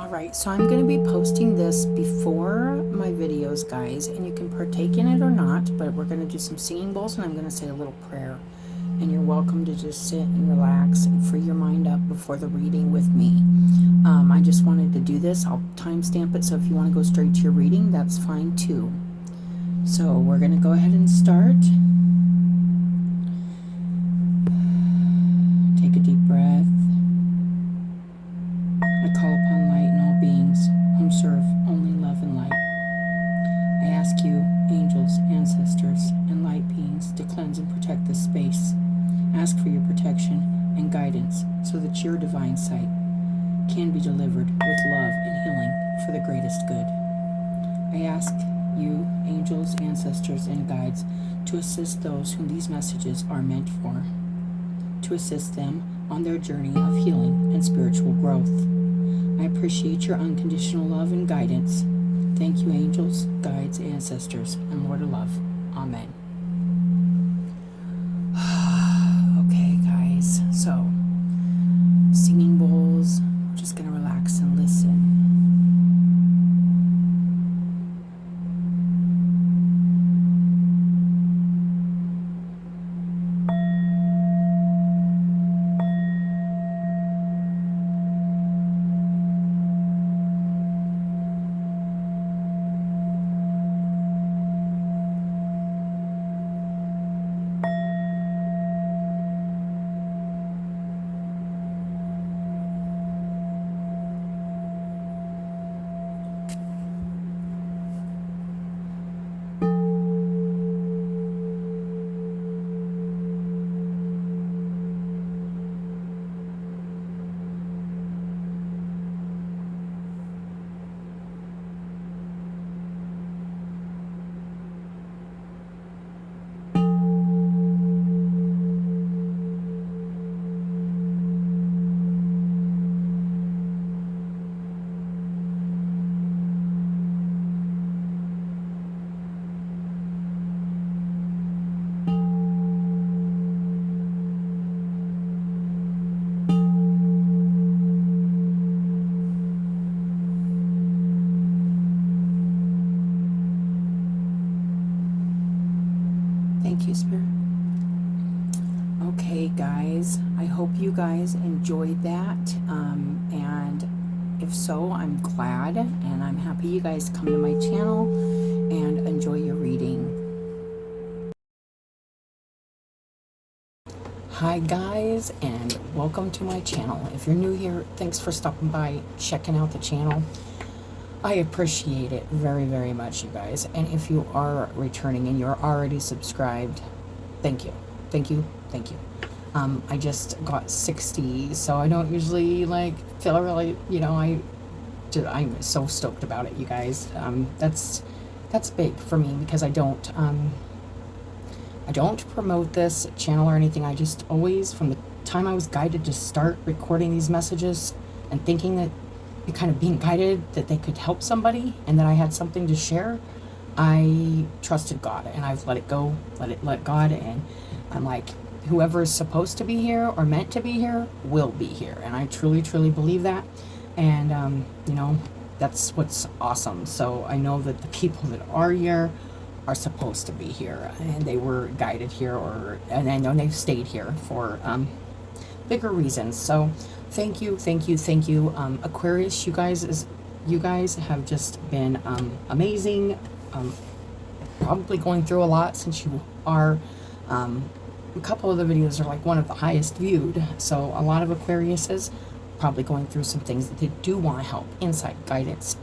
Alright, so I'm going to be posting this before my videos, guys, and you can partake in it or not, but we're going to do some singing bowls and I'm going to say a little prayer. And you're welcome to just sit and relax and free your mind up before the reading with me. I just wanted to do this. I'll timestamp it, so if you want to go straight to your reading, that's fine too. So we're going to go ahead and start. Take a deep breath. I call upon light and all beings whom serve only love and light. I ask you, angels, ancestors, and light beings, to cleanse and protect this space. Ask for your protection and guidance so that your divine sight can be delivered with love and healing for the greatest good. I ask you, angels, ancestors, and guides, to assist those whom these messages are meant for, to assist them on their journey of healing and spiritual growth. I appreciate your unconditional love and guidance. Thank you, angels, guides, ancestors, and Lord of Love. Amen. Okay, guys, so singing bowls. I'm just going to relax and listen. Thank you, Spirit. Okay, guys, I hope you guys enjoyed that. And if so, I'm glad, and I'm happy you guys come to my channel and enjoy your reading. Hi, guys, and welcome to my channel. If you're new here, thanks for stopping by, checking out the channel. I appreciate it very, very much, you guys. And if you are returning and you're already subscribed, thank you. Thank you. Thank you. I just got 60, so I don't usually feel really, I'm so stoked about it, you guys. That's big for me because I don't promote this channel or anything. I just always, from the time I was guided to start recording these messages and thinking that kind of being guided that they could help somebody and that I had something to share, I trusted God and I've let it go, let God, and I'm like, whoever is supposed to be here or meant to be here will be here, and I truly, truly believe that. And that's what's awesome. So I know that the people that are here are supposed to be here, and they were guided here, and I know they've stayed here for bigger reasons. So thank you, thank you, thank you. Aquarius, you guys have just been amazing. Probably going through a lot since you are. A couple of the videos are one of the highest viewed, so a lot of Aquariuses probably going through some things that they do want to help, insight, guidance,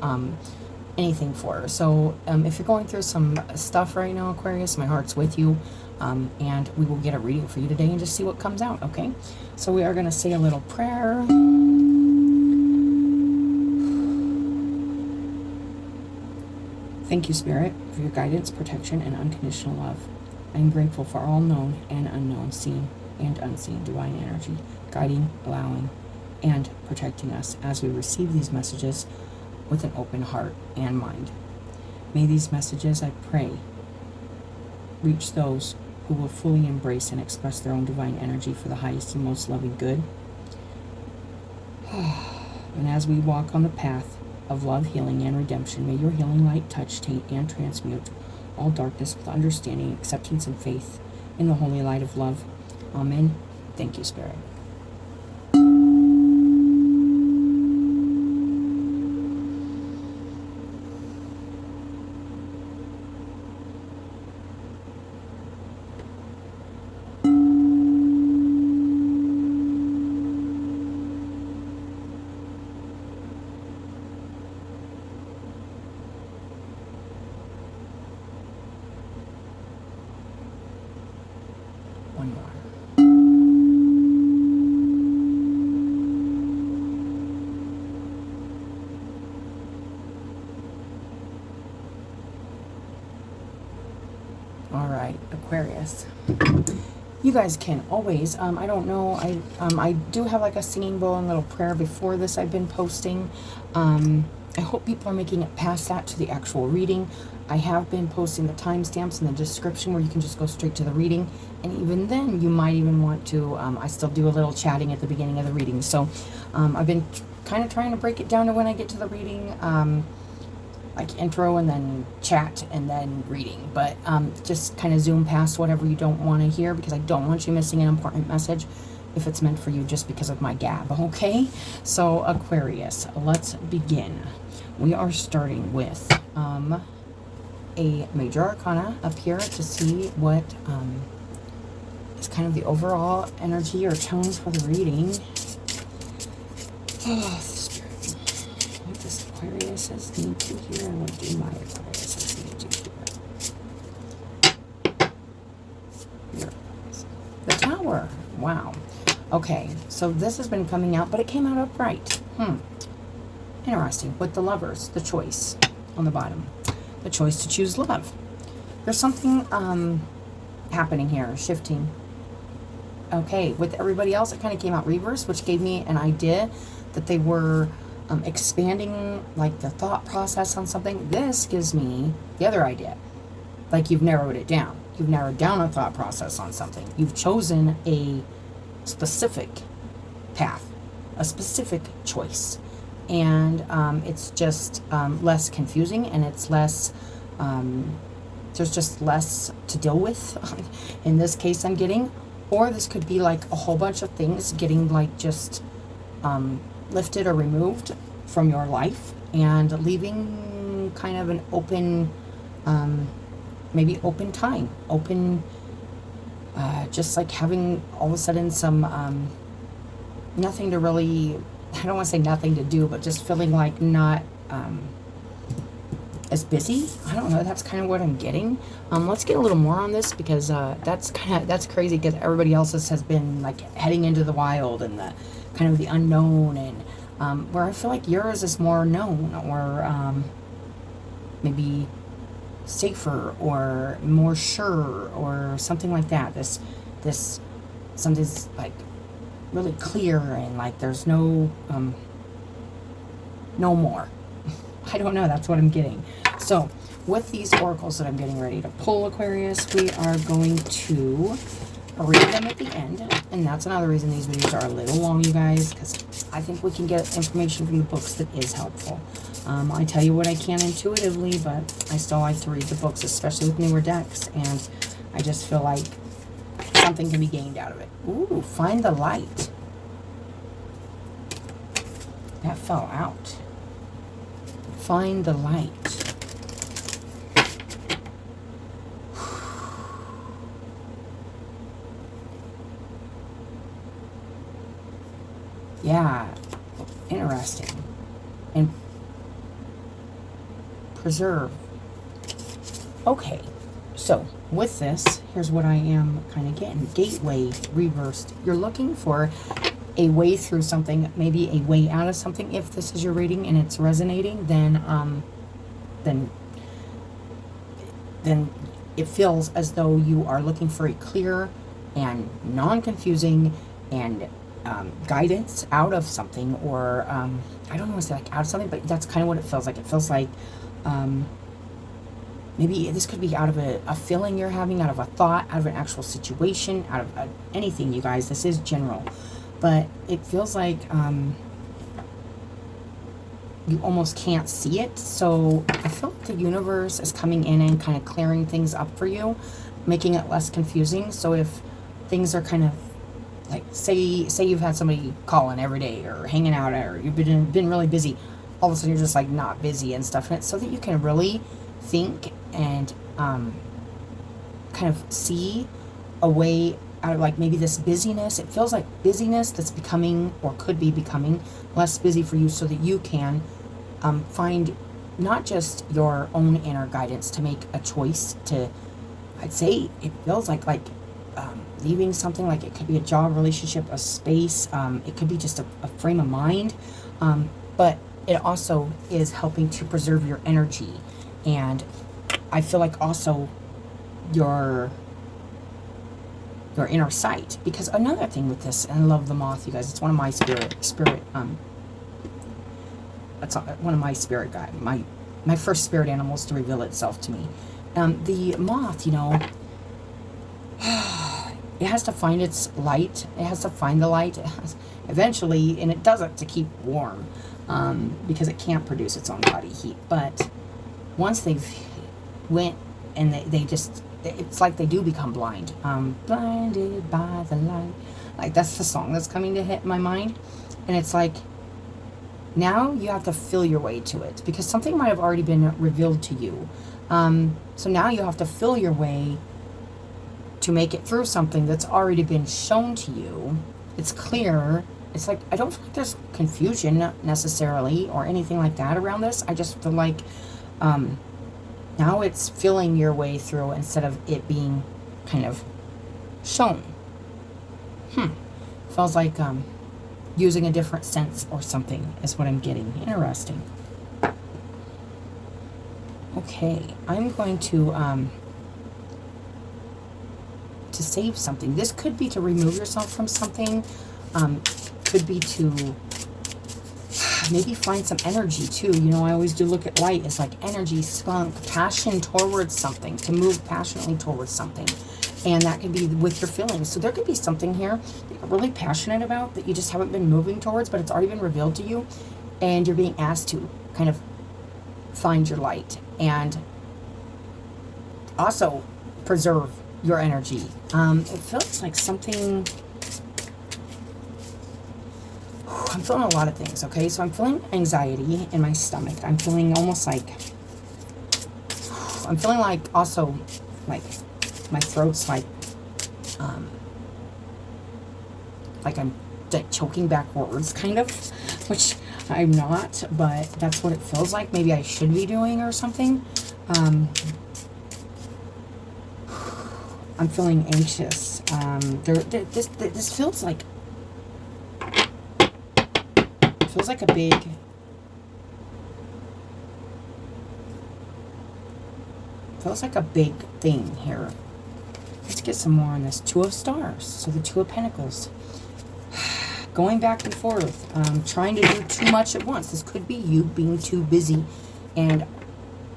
anything for. So if you're going through some stuff right now, Aquarius, my heart's with you. And we will get a reading for you today and just see what comes out, okay? So we are going to say a little prayer. Thank you, Spirit, for your guidance, protection, and unconditional love. I am grateful for all known and unknown, seen and unseen divine energy, guiding, allowing, and protecting us as we receive these messages with an open heart and mind. May these messages, I pray, reach those who will fully embrace and express their own divine energy for the highest and most loving good. And as we walk on the path of love, healing, and redemption, may your healing light touch, taint, and transmute all darkness with understanding, acceptance, and faith in the holy light of love. Amen. Thank you, Spirit. One more. All right, Aquarius. You guys can always, I don't know, I do have like a singing bowl and little prayer before this I've been posting. I hope people are making it past that to the actual reading. I have been posting the timestamps in the description where you can just go straight to the reading. And even then, you might even want to, I still do a little chatting at the beginning of the reading. So I've been kind of trying to break it down to when I get to the reading, like intro and then chat and then reading. But just kind of zoom past whatever you don't want to hear, because I don't want you missing an important message if it's meant for you just because of my gab, okay? So Aquarius, let's begin. We are starting with a major arcana up here to see what is kind of the overall energy or tones for the reading. Oh, Spirit. What does Aquarius need to hear? What do my Aquarius need to hear? The Tower. Wow. Okay, so this has been coming out, but it came out upright. Interesting. With the Lovers, the choice on the bottom. The choice to choose love. There's something happening here, shifting. Okay, with everybody else, it kind of came out reverse, which gave me an idea that they were expanding like the thought process on something. This gives me the other idea. Like you've narrowed it down. You've narrowed down a thought process on something. You've chosen a specific path, a specific choice. And it's just less confusing, and it's less, there's just less to deal with. In this case I'm getting, or this could be like a whole bunch of things getting like just lifted or removed from your life and leaving kind of an open, maybe open time, open, just like having all of a sudden some nothing to really, I don't want to say nothing to do, but just feeling like not as busy. I don't know. That's kind of what I'm getting. Let's get a little more on this, because that's crazy, because everybody else has been like heading into the wild and the kind of the unknown, and where I feel like yours is more known, or maybe safer or more sure or something like that. This something's like really clear, and like there's no more. I don't know, that's what I'm getting. So with these oracles that I'm getting ready to pull, Aquarius, we are going to read them at the end, and that's another reason these videos are a little long, you guys, because I think we can get information from the books that is helpful. I tell you what I can intuitively, but I still like to read the books, especially with newer decks, and I just feel like something can be gained out of it. Ooh, find the light. That fell out. Find the light. Yeah, interesting. And preserve. Okay, so with this, here's what I am kind of getting. Gateway reversed. You're looking for a way through something, maybe a way out of something. If this is your reading and it's resonating, then it feels as though you are looking for a clear and non-confusing and guidance out of something, or I don't want to say like out of something, but that's kind of what it feels like. It feels like maybe this could be out of a feeling you're having, out of a thought, out of an actual situation, out of anything, you guys. This is general, but it feels like you almost can't see it. So I feel like the universe is coming in and kind of clearing things up for you, making it less confusing. So if things are kind of like, say you've had somebody calling every day or hanging out, or you've been really busy, all of a sudden you're just like not busy and stuff, and it's so that you can really think and kind of see a way out of like maybe this busyness. It feels like busyness that's becoming or could be becoming less busy for you, so that you can find not just your own inner guidance to make a choice to, I'd say it feels like leaving something, like it could be a job, relationship, a space, it could be just a frame of mind, but it also is helping to preserve your energy. And I feel like also your inner sight, because another thing with this, and I love the moth, you guys, it's one of my spirit that's one of my spirit guide, my first spirit animals to reveal itself to me. The moth, you know, it has to find its light. It has to find the light. It has, eventually, and it does it to keep warm, because it can't produce its own body heat. But once they've went and they just, it's like they do become blind. Blinded by the light. Like, that's the song that's coming to hit my mind. And it's like, now you have to feel your way to it, because something might have already been revealed to you. So now you have to feel your way to make it through something that's already been shown to you. It's clear. It's like, I don't feel like there's confusion necessarily or anything like that around this. I just feel like now it's feeling your way through instead of it being kind of shown. Feels like using a different sense or something is what I'm getting. Interesting. Okay, I'm going to save something. This could be to remove yourself from something. Could be to maybe find some energy too. You know, I always do look at light as like energy, spunk, passion towards something, to move passionately towards something. And that could be with your feelings. So there could be something here that you're really passionate about that you just haven't been moving towards, but it's already been revealed to you. And you're being asked to kind of find your light and also preserve your energy. It feels like something, I'm feeling a lot of things, okay? So I'm feeling anxiety in my stomach. I'm feeling almost like, I'm feeling like also like my throat's like I'm like choking back words kind of, which I'm not, but that's what it feels like. Maybe I should be doing or something. I'm feeling anxious. This feels like a big, thing here. Let's get some more on this. Two of Stars. So the Two of Pentacles. Going back and forth. Trying to do too much at once. This could be you being too busy and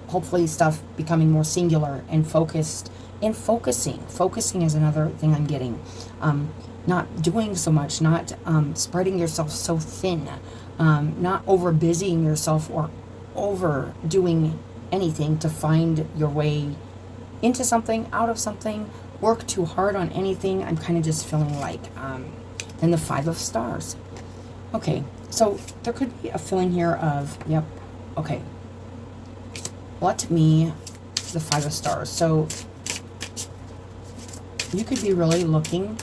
hopefully stuff becoming more singular and focused. And focusing. Focusing is another thing I'm getting. Not doing so much. Not spreading yourself so thin. Not over busying yourself or overdoing anything to find your way into something, out of something, work too hard on anything. I'm kind of just feeling like, then the Five of Stars. Okay, so there could be a feeling here of, yep, okay, let me, the Five of Stars. So you could be really looking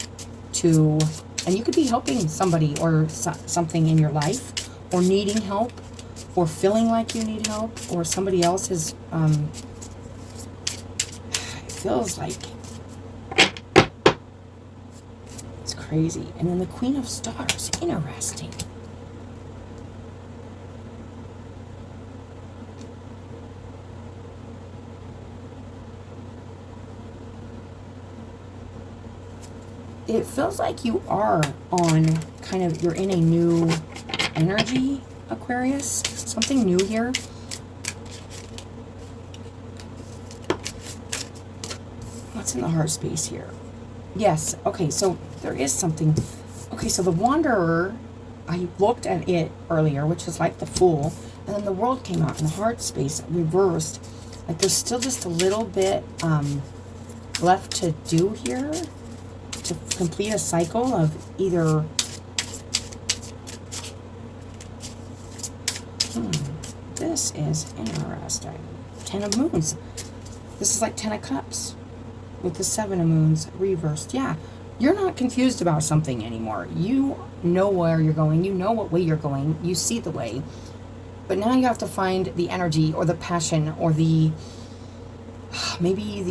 to, and you could be helping somebody or something in your life, or needing help, or feeling like you need help, or somebody else is, it feels like it's crazy. And then the Queen of Stars, interesting. It feels like you are on kind of, you're in a new energy, Aquarius. Something new here. What's in the heart space here? Yes. Okay, so there is something. Okay, so the Wanderer I looked at it earlier, which is like the Fool, and then the World came out in the heart space reversed. Like there's still just a little bit left to do here to complete a cycle of either this is interesting. 10 of Moons. This is like 10 of Cups with the 7 of Moons reversed. Yeah, you're not confused about something anymore. You know where you're going. You know what way you're going. You see the way. But now you have to find the energy or the passion or the maybe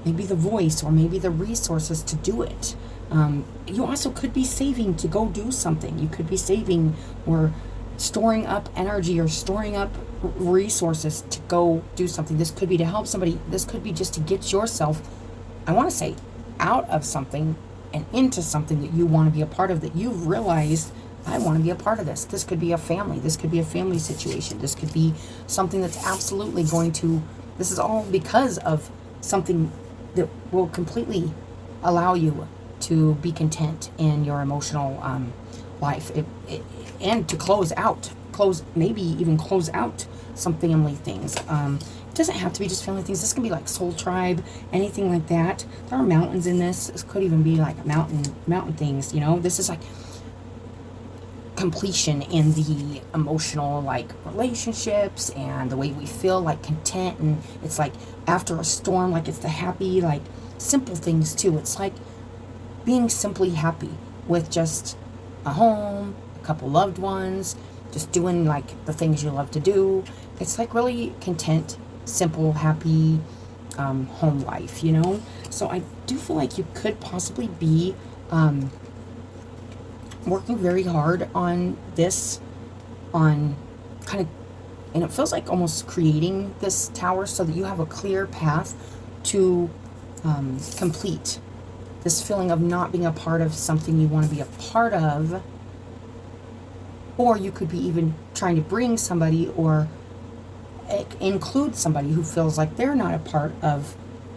the voice or maybe the resources to do it. You also could be saving to go do something. You could be saving or storing up energy or storing up resources to go do something. This could be to help somebody. This could be just to get yourself, I want to say, out of something and into something that you want to be a part of, that you've realized, I want to be a part of this. This could be a family. This could be a family situation. This could be something that's absolutely going to, this is all because of something that will completely allow you to be content in your emotional life. And to maybe even close out some family things. It doesn't have to be just family things. This can be like soul tribe, anything like that. There are mountains in this. This could even be like mountain things, you know. This is like completion in the emotional like relationships and the way we feel like content, and it's like after a storm, like it's the happy, like simple things too. It's like being simply happy with just a home, a couple loved ones, just doing like the things you love to do. It's like really content, simple, happy home life, you know. So I do feel like you could possibly be working very hard on this, on kind of, and it feels like almost creating this tower so that you have a clear path to complete this feeling of not being a part of something you want to be a part of. Or you could be even trying to bring somebody or include somebody who feels like they're not a part of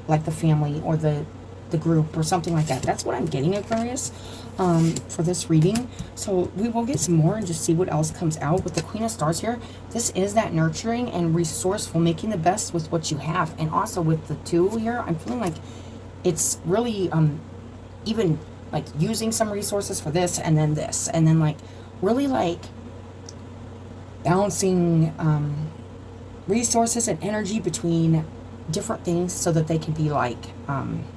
like the family or the group or something like that. That's what I'm getting, Aquarius, for this reading. So we will get some more and just see what else comes out. With the Queen of Stars here, this is that nurturing and resourceful, making the best with what you have. And also with the 2 here, I'm feeling like it's really even like using some resources for this and then like really like balancing resources and energy between different things so that they can be like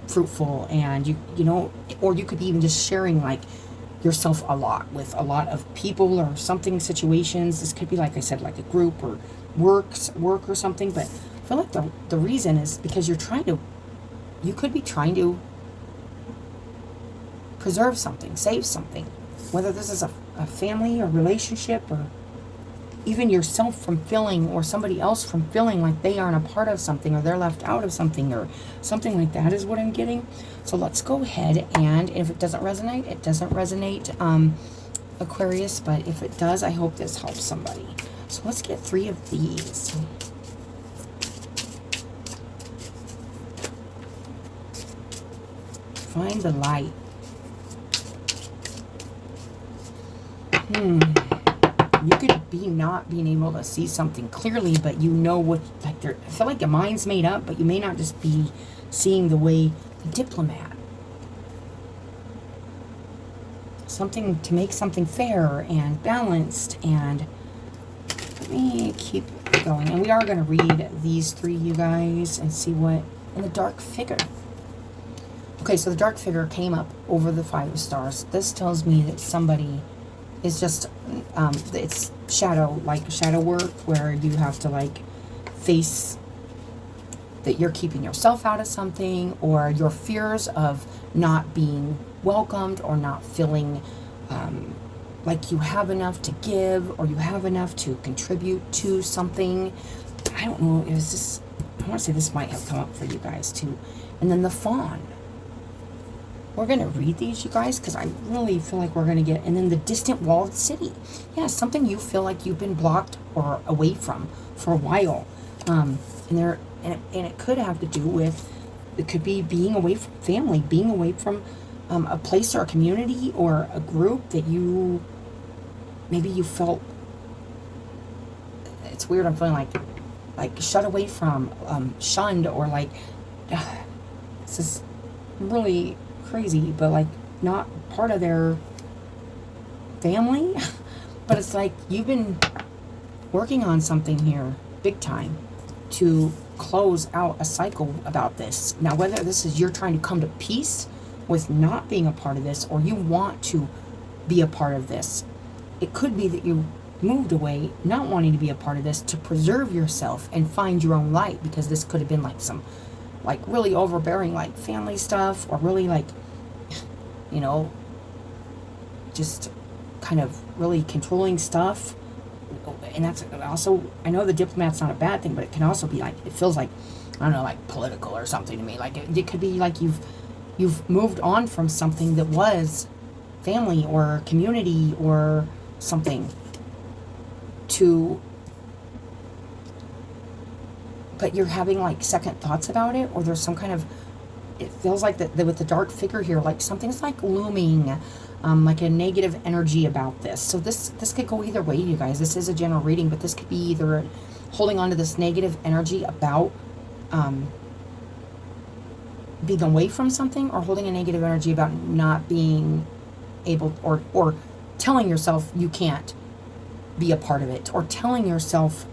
fruitful, and you know, or you could be even just sharing like yourself a lot with a lot of people or something, situations. This could be, like I said, like a group or work or something. But I feel like the reason is because you could be trying to preserve something, save something, whether this is a family or relationship, or even yourself from feeling, or somebody else from feeling like they aren't a part of something, or they're left out of something, or something like that is what I'm getting. So let's go ahead, and if it doesn't resonate, it doesn't resonate, Aquarius, but if it does, I hope this helps somebody. So let's get 3 of these. Find the light. You could be not being able to see something clearly, but you know what, like, I feel like your mind's made up, but you may not just be seeing the way the diplomat. Something to make something fair and balanced. And let me keep going. And we are going to read these 3, you guys, and see what in the dark figure. Okay, so the dark figure came up over the 5 of stars. This tells me that somebody is just, it's shadow work, where you have to like face that you're keeping yourself out of something, or your fears of not being welcomed, or not feeling like you have enough to give, or you have enough to contribute to something. I don't know, I want to say this might have come up for you guys too. And then the fawn. We're going to read these, you guys, because I really feel like we're going to get... And then the distant walled city. Yeah, something you feel like you've been blocked or away from for a while. And it could have to do with... It could be being away from family, being away from a place or a community or a group that maybe you felt, it's weird, I'm feeling like shut away from, shunned, or like, this is really crazy, but like not part of their family. But it's like you've been working on something here big time to close out a cycle about this. Now, whether this is you're trying to come to peace with not being a part of this, or you want to be a part of this, it could be that you moved away not wanting to be a part of this to preserve yourself and find your own light, because this could have been like some like really overbearing like family stuff, or really like, you know, just kind of really controlling stuff. And that's also, I know the diplomat's not a bad thing, but it can also be like, it feels like, I don't know, like political or something to me. Like it could be like you've moved on from something that was family or community or something to, but you're having like second thoughts about it, or there's some kind of, it feels like that with the dark figure here, like something's like looming, like a negative energy about this. So this could go either way, you guys. This is a general reading, but this could be either holding on to this negative energy about being away from something, or holding a negative energy about not being able, or telling yourself you can't be a part of it, or telling yourself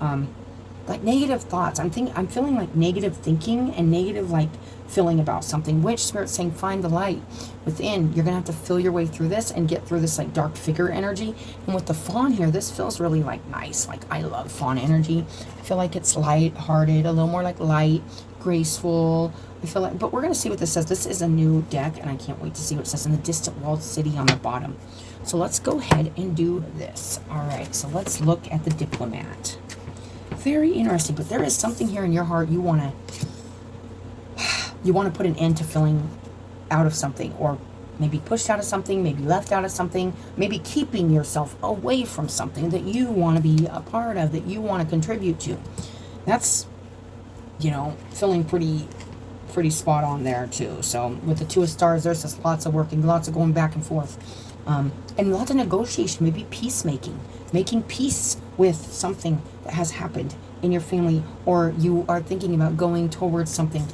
like negative thoughts. I'm feeling like negative thinking and negative like feeling about something, which Spirit's saying find the light within. You're gonna have to feel your way through this and get through this like dark figure energy. And with the fawn here, this feels really like nice. Like I love fawn energy. I feel like it's light-hearted, a little more like light, graceful. I feel like, but we're gonna see what this says. This is a new deck, and I can't wait to see what it says in the distant walled city on the bottom. So let's go ahead and do this. All right, so let's look at the diplomat. Very interesting, but there is something here in your heart you want to put an end to feeling out of something, or maybe pushed out of something, maybe left out of something, maybe keeping yourself away from something that you want to be a part of, that you want to contribute to. That's, you know, feeling pretty spot on there too. So with the Two of Stars, there's just lots of working, lots of going back and forth, and lots of negotiation, maybe peacemaking, making peace with something that has happened in your family, or you are thinking about going towards something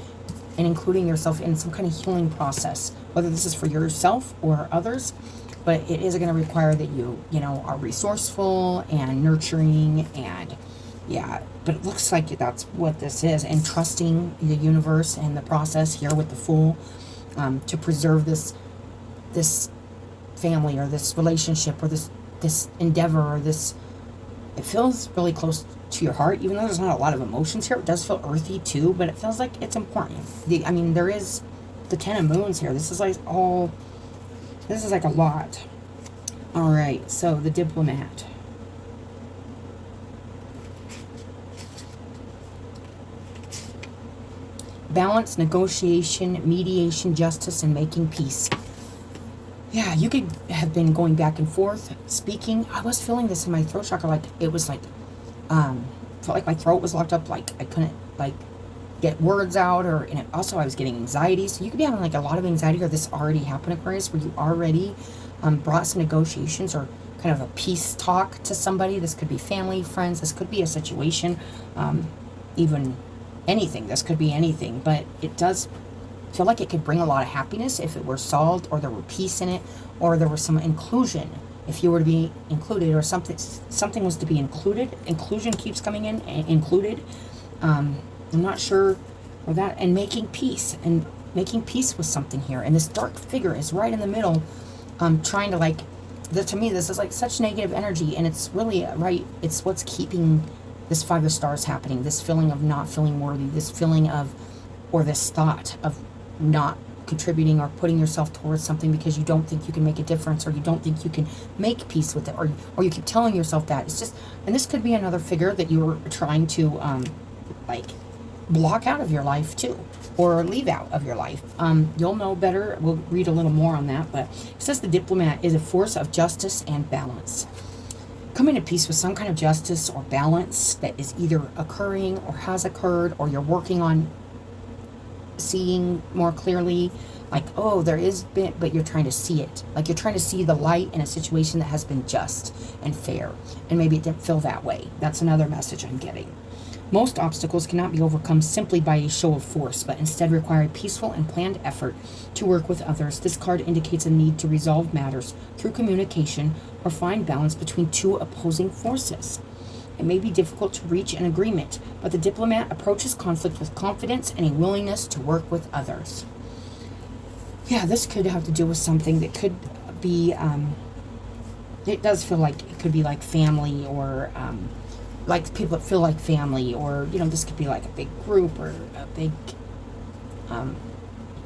and including yourself in some kind of healing process, whether this is for yourself or others. But it is going to require that you know, are resourceful and nurturing, and yeah, but it looks like that's what this is, and trusting the universe and the process here with the Fool, to preserve this family or this relationship or this endeavor, or this, it feels really close to your heart, even though there's not a lot of emotions here. It does feel earthy too, but it feels like it's important. I mean, there is the Ten of Moons here. This is like this is like a lot. All right, so the diplomat. Balance, negotiation, mediation, justice, and making peace. Yeah, you could have been going back and forth, speaking. I was feeling this in my throat chakra, like it was like, felt like my throat was locked up, like I couldn't like get words out, and also I was getting anxiety. So you could be having like a lot of anxiety, or this already happened, Aquarius, where you already brought some negotiations or kind of a peace talk to somebody. This could be family, friends. This could be a situation, even anything. This could be anything, but it does feel like it could bring a lot of happiness if it were solved, or there were peace in it, or there was some inclusion. If you were to be included, or something was to be included. Inclusion keeps coming in, included. I'm not sure where that, and making peace with something here. And this dark figure is right in the middle, trying to like, to me, this is like such negative energy, and it's really right. It's what's keeping this Five of Stars happening. This feeling of not feeling worthy. This feeling of, or this thought of not contributing or putting yourself towards something because you don't think you can make a difference, or you don't think you can make peace with it, or you keep telling yourself that. It's just, and this could be another figure that you're trying to like block out of your life too, or leave out of your life. You'll know better. We'll read a little more on that, but it says the diplomat is a force of justice and balance. Coming to peace with some kind of justice or balance that is either occurring or has occurred, or you're working on seeing more clearly. Like, oh, there is been, but you're trying to see it. Like you're trying to see the light in a situation that has been just and fair. And maybe it didn't feel that way. That's another message I'm getting. Most obstacles cannot be overcome simply by a show of force, but instead require a peaceful and planned effort to work with others. This card indicates a need to resolve matters through communication or find balance between two opposing forces. It may be difficult to reach an agreement, but the diplomat approaches conflict with confidence and a willingness to work with others. Yeah, this could have to do with something that could be, it does feel like it could be like family or, like people that feel like family, or, you know, this could be like a big group or a big,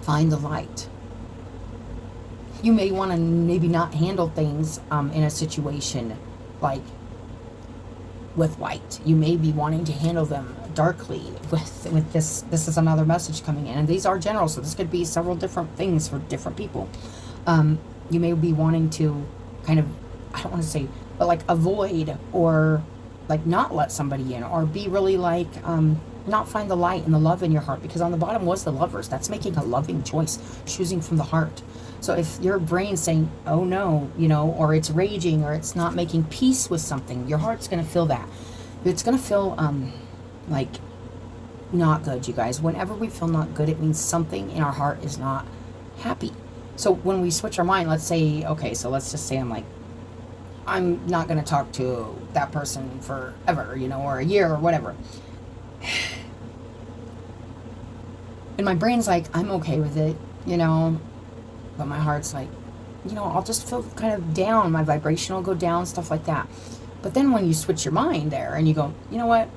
find the light. You may want to maybe not handle things in a situation like with white. You may be wanting to handle them darkly with this. This is another message coming in, and these are general, so this could be several different things for different people. You may be wanting to kind of, I don't want to say, but like avoid or like not let somebody in, or be really like not find the light and the love in your heart, because on the bottom was the Lovers. That's making a loving choice, choosing from the heart. So if your brain's saying, oh no, you know, or it's raging, or it's not making peace with something, your heart's going to feel that. It's going to feel like not good, you guys. Whenever we feel not good, it means something in our heart is not happy. So when we switch our mind, let's say, okay, so let's just say I'm not going to talk to that person forever, you know, or a year or whatever. And my brain's like, I'm okay with it, you know, but my heart's like, you know, I'll just feel kind of down. My vibration will go down, stuff like that. But then when you switch your mind there and you go, you know what,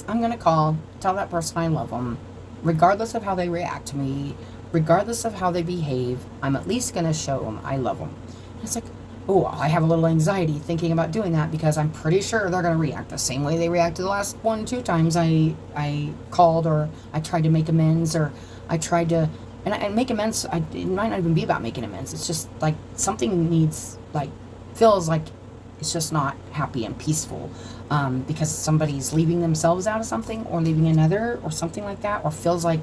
I'm going to tell that person I love them, regardless of how they react to me, regardless of how they behave, I'm at least going to show them I love them. And it's like, oh, I have a little anxiety thinking about doing that, because I'm pretty sure they're going to react the same way they reacted the last 1-2 times I called, or I tried to make amends, or I tried to, and I make amends. It might not even be about making amends. It's just like something needs, like, feels like it's just not happy and peaceful, because somebody's leaving themselves out of something, or leaving another, or something like that, or feels like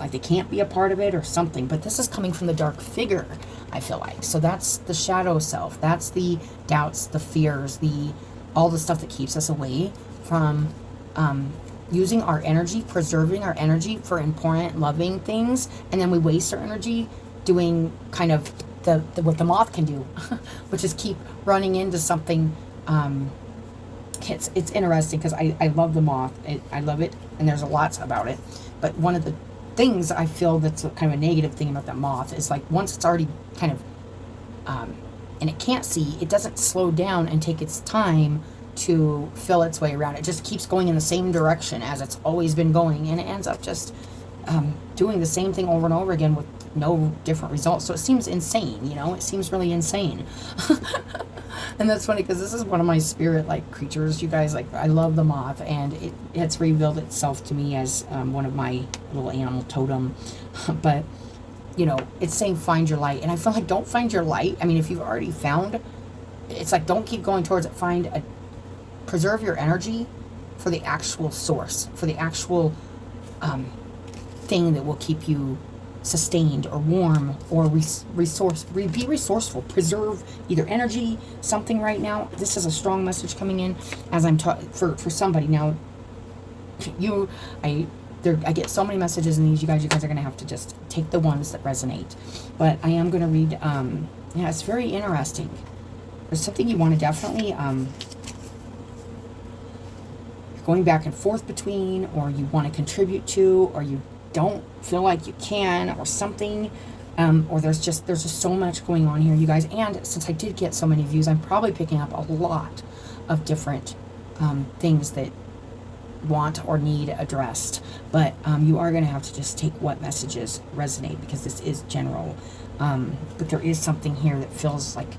they can't be a part of it or something. But this is coming from the dark figure, I feel like. So that's the shadow self. That's the doubts, the fears, all the stuff that keeps us away from using our energy, preserving our energy for important, loving things. And then we waste our energy doing kind of what the moth can do, which is keep running into something. It's interesting, because I love the moth. I love it, and there's a lot about it. But one of the things I feel that's kind of a negative thing about that moth is, like, once it's already kind of, and it can't see, it doesn't slow down and take its time to feel its way around. It just keeps going in the same direction as it's always been going, and it ends up just doing the same thing over and over again with no different results. So it seems insane, you know, it seems really insane. And that's funny, because this is one of my spirit like creatures, you guys. Like, I love the moth, and it's revealed itself to me as one of my little animal totem. But, you know, it's saying find your light, and I feel like don't find your light. I mean, if you've already found, it's like, don't keep going towards it. Preserve your energy for the actual source, for the actual thing that will keep you sustained or warm, or be resourceful. Preserve either energy, something right now. This is a strong message coming in as I'm for somebody. Now, I get so many messages in these, you guys are going to have to just take the ones that resonate. But I am going to read, yeah, it's very interesting. There's something you want to definitely, going back and forth between, or you want to contribute to, or you don't feel like you can, or something, or there's just so much going on here, you guys. And since I did get so many views, I'm probably picking up a lot of different things that want or need addressed. But you are going to have to just take what messages resonate, because this is general. But there is something here that feels like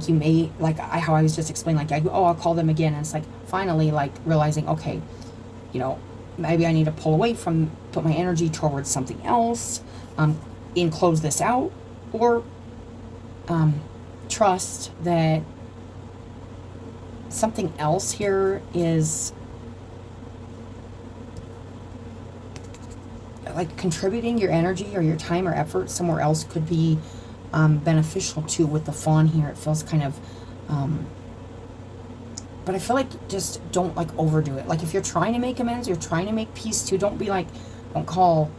you may, like how I was just explaining, like, I'll call them again, and it's like finally, like, realizing, okay, you know, maybe I need to pull away from, put my energy towards something else, and close this out, or trust that something else here is, like contributing your energy or your time or effort somewhere else could be beneficial too. With the fawn here, it feels kind of, but I feel like just don't like overdo it. Like if you're trying to make amends, you're trying to make peace too, don't be like, don't call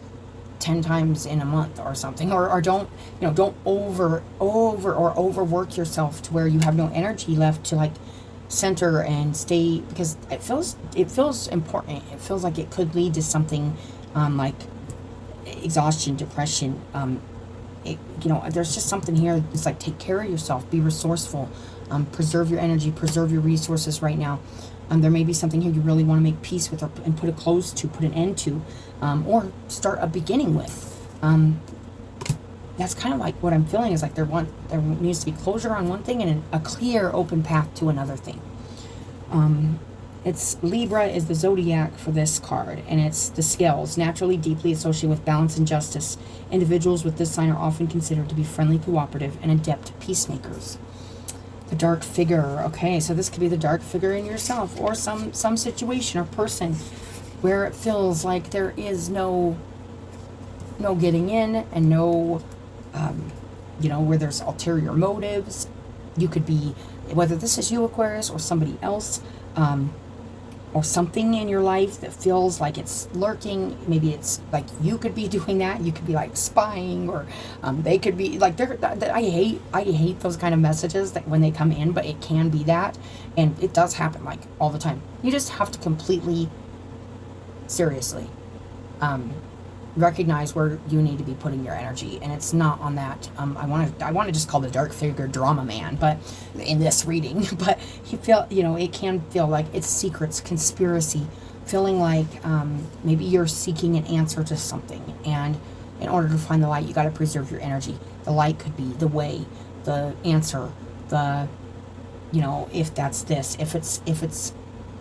10 times in a month or something, or don't, don't overwork yourself to where you have no energy left to like center and stay, because it feels important. It feels like it could lead to something like exhaustion, depression. There's just something here. It's like, take care of yourself, be resourceful, preserve your energy, preserve your resources right now. There may be something here you really want to make peace with, and put a close to, put an end to, or start a beginning with. That's kind of like what I'm feeling, is like there needs to be closure on one thing and a clear, open path to another thing. It's Libra is the zodiac for this card, and it's the scales, naturally deeply associated with balance and justice. Individuals with this sign are often considered to be friendly, cooperative, and adept peacemakers. The dark figure. Okay, so this could be the dark figure in yourself, or some situation or person where it feels like there is no getting in, and no, where there's ulterior motives. You could be, whether this is you, Aquarius, or somebody else, or something in your life that feels like it's lurking. Maybe it's like you could be doing that. You could be like spying, or they could be like, I hate those kind of messages that when they come in, but it can be that, and it does happen like all the time. You just have to completely seriously recognize where you need to be putting your energy, and it's not on that. I want to just call the dark figure drama man, but in this reading, but it can feel like it's secrets, conspiracy, feeling like maybe you're seeking an answer to something, and in order to find the light, you got to preserve your energy. The light could be the way, the answer, if that's this, if it's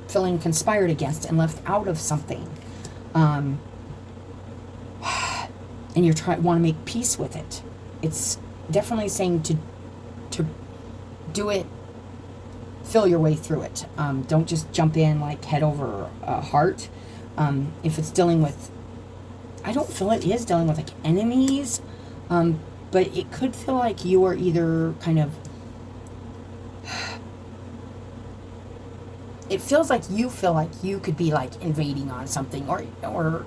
feeling conspired against and left out of something. And you want to make peace with it. It's definitely saying to do it, feel your way through it. Don't just jump in like head over heart. If it's dealing with, I don't feel it is dealing with like enemies, but it could feel like you are either kind of, it feels like you feel like you could be like invading on something, or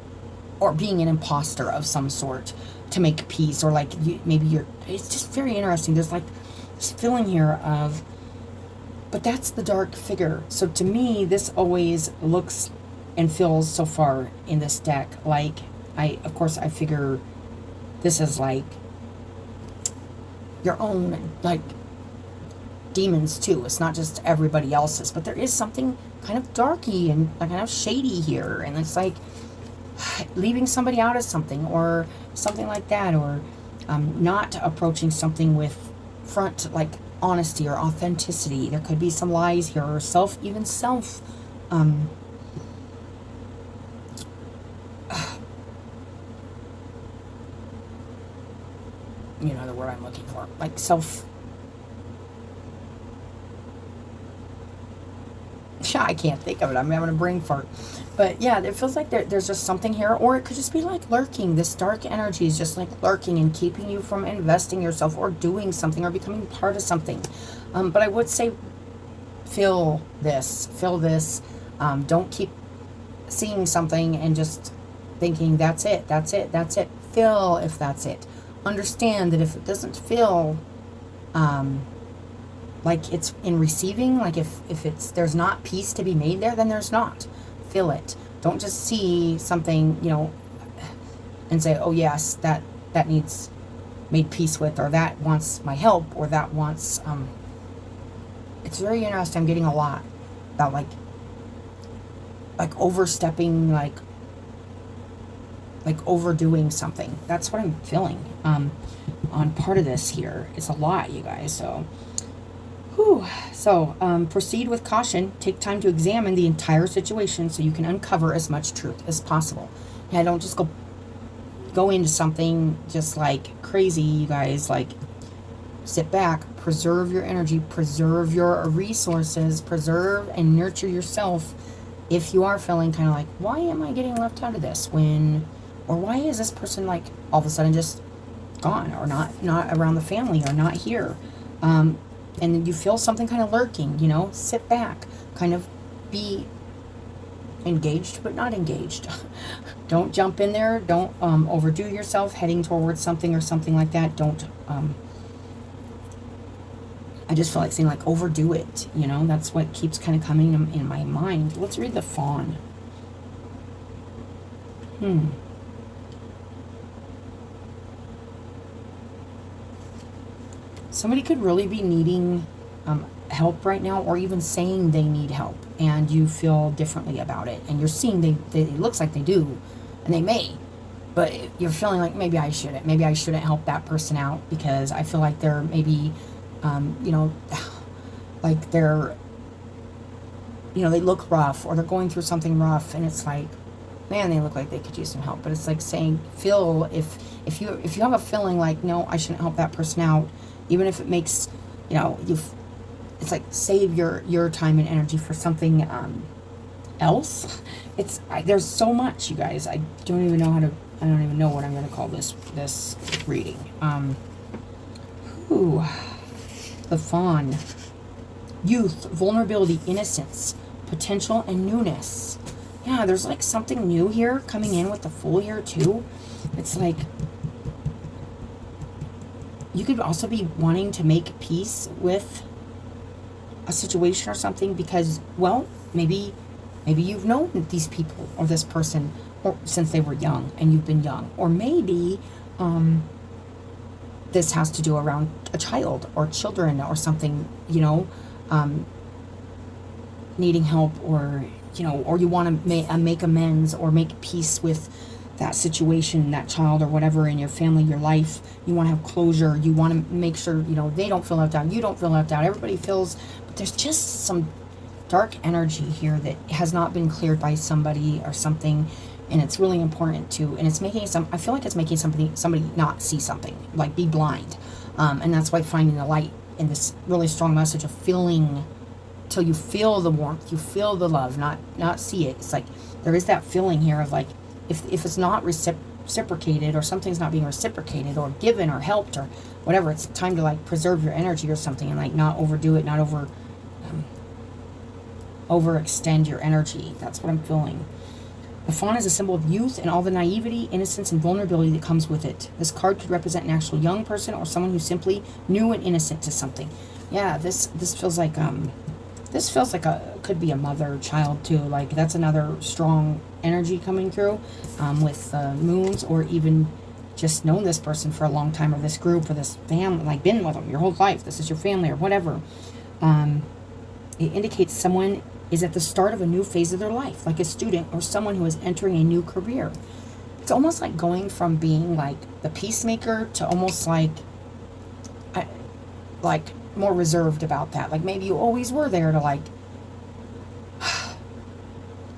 being an imposter of some sort to make peace, or like it's just very interesting. There's like this feeling here of, but that's the dark figure. So to me, this always looks and feels so far in this deck like, I figure this is like your own like demons too. It's not just everybody else's, but there is something kind of darky and kind of shady here, and it's like leaving somebody out of something, or something like that, or not approaching something with front like honesty or authenticity. There could be some lies here, or self the word I'm looking for, like self. I can't think of it. I'm having a brain fart. But yeah, it feels like there's just something here. Or it could just be like lurking. This dark energy is just like lurking and keeping you from investing yourself, or doing something, or becoming part of something. But I would say feel this. Don't keep seeing something and just thinking that's it. Feel if that's it. Understand that if it doesn't feel like it's in receiving, like if there's not peace to be made there, then there's not. Feel it. Don't just see something, and say, oh yes, that needs made peace with, or that wants my help, or that wants, it's very interesting. I'm getting a lot about like overstepping, like overdoing something. That's what I'm feeling on part of this here. It's a lot, you guys, so proceed with caution. Take time to examine the entire situation so you can uncover as much truth as possible. Yeah, don't just go into something just like crazy, you guys. Like, sit back, preserve your energy, preserve your resources, preserve and nurture yourself. If you are feeling kind of like, why am I getting left out of this? Or why is this person like all of a sudden just gone, or not around the family, or not here? And you feel something kind of lurking, sit back, kind of be engaged but not engaged. Don't jump in there. Don't overdo yourself heading towards something or something like that. Don't I just feel like saying like overdo it, that's what keeps kind of coming in my mind. Let's read the fawn. Somebody could really be needing help right now, or even saying they need help, and you feel differently about it, and you're seeing it looks like they do, and they may, but you're feeling like maybe I shouldn't help that person out, because I feel like they're maybe like they're they look rough, or they're going through something rough, and it's like, man, they look like they could use some help. But it's like saying, if you have a feeling like, no, I shouldn't help that person out, even if it makes it's like save your time and energy for something else. There's so much, you guys. I don't even know what I'm going to call this reading. The fawn. Youth, vulnerability, innocence, potential, and newness. Yeah, there's like something new here coming in with the Fool here too. It's like you could also be wanting to make peace with a situation or something, because, well, maybe you've known these people or this person since they were young, and you've been young. Or maybe this has to do around a child or children or something, needing help, or or you want to make amends or make peace with that situation, that child, or whatever in your family, your life. You want to have closure. You want to make sure they don't feel left out, you don't feel left out, everybody feels. But there's just some dark energy here that has not been cleared by somebody or something, and it's really important to. And it's making I feel like it's making somebody not see something, like be blind, and that's why finding the light in this really strong message of feeling till you feel the warmth, you feel the love, not see it. It's like there is that feeling here of like, if it's not reciprocated, or something's not being reciprocated or given or helped or whatever, it's time to like preserve your energy or something, and like not overdo it, not overextend your energy. That's what I'm feeling. The fawn is a symbol of youth and all the naivety, innocence, and vulnerability that comes with it. This card could represent an actual young person, or someone who's simply new and innocent to something. Yeah, this feels like could be a mother child too. Like that's another strong energy coming through with moons, or even just known this person for a long time, or this group, or this family, like been with them your whole life. This is your family or whatever. It indicates someone is at the start of a new phase of their life, like a student or someone who is entering a new career. It's almost like going from being like the peacemaker to almost like more reserved about that. Like maybe you always were there to like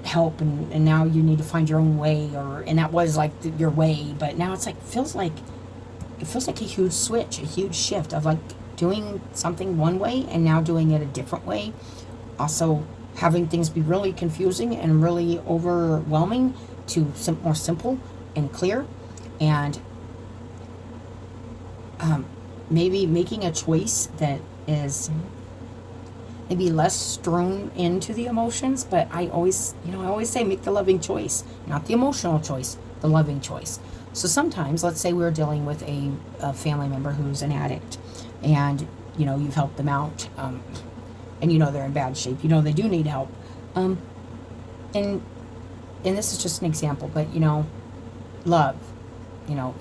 help, and now you need to find your own way, and that was like your way, but now it's like it feels like a huge switch, a huge shift of like doing something one way and now doing it a different way. Also having things be really confusing and really overwhelming to more simple and clear, and maybe making a choice that is maybe less strewn into the emotions. But I always say make the loving choice, not the emotional choice, the loving choice. So sometimes, let's say we're dealing with a family member who's an addict, and you've helped them out, and they're in bad shape, they do need help, and this is just an example, but love,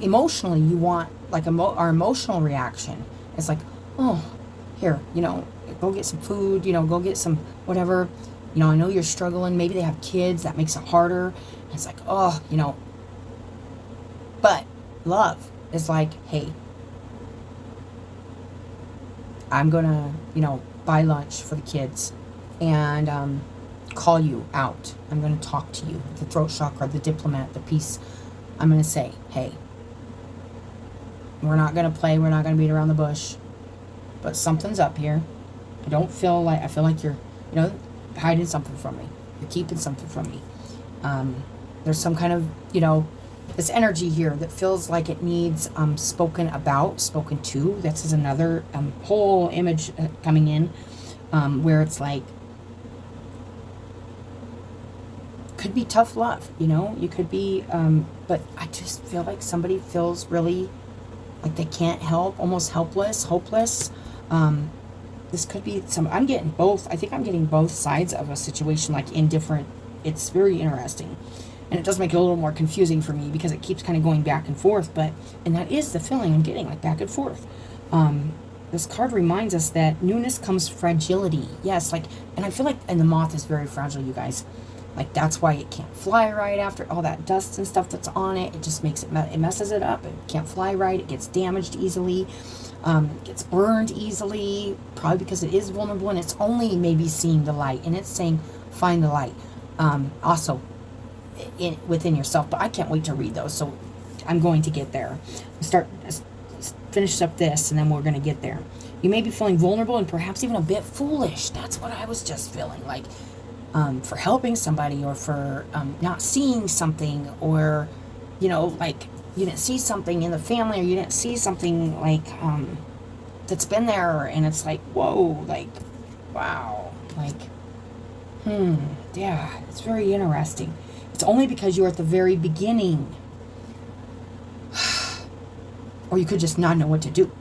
emotionally you want like our emotional reaction is like, oh, here, go get some food, go get some whatever, I know you're struggling, maybe they have kids, that makes it harder, and it's like, oh, but love is like, hey, I'm gonna buy lunch for the kids and call you out. I'm gonna talk to you, the throat chakra, the diplomat, the peace. I'm gonna say, hey, we're not gonna play, we're not gonna beat around the bush, but something's up here. I feel like you're hiding something from me, you're keeping something from me. There's some kind of this energy here that feels like it needs spoken about, spoken to. This is another whole image coming in where it's like, could be tough love, you know, you could be, but I just feel like somebody feels really like they can't help, almost helpless, hopeless. This could be I'm getting both. I think I'm getting both sides of a situation, like in different, it's very interesting. And it does make it a little more confusing for me because it keeps kind of going back and forth, and that is the feeling I'm getting, like back and forth. This card reminds us that newness comes fragility. Yes, like, and I feel like, and the moth is very fragile, you guys. Like, that's why it can't fly right after all that dust and stuff that's on it. It just makes it, it messes it up. It can't fly right. It gets damaged easily. It gets burned easily, probably because it is vulnerable, and it's only maybe seeing the light, and it's saying, find the light. Also, within yourself, but I can't wait to read those, so I'm going to get there. Finish up this, and then we're going to get there. You may be feeling vulnerable and perhaps even a bit foolish. That's what I was just feeling like. For helping somebody, or for not seeing something, or, you know, like you didn't see something in the family, or you didn't see something like that's been there, and it's like, whoa, like, wow, like, yeah, it's very interesting. It's only because you're at the very beginning, or you could just not know what to do,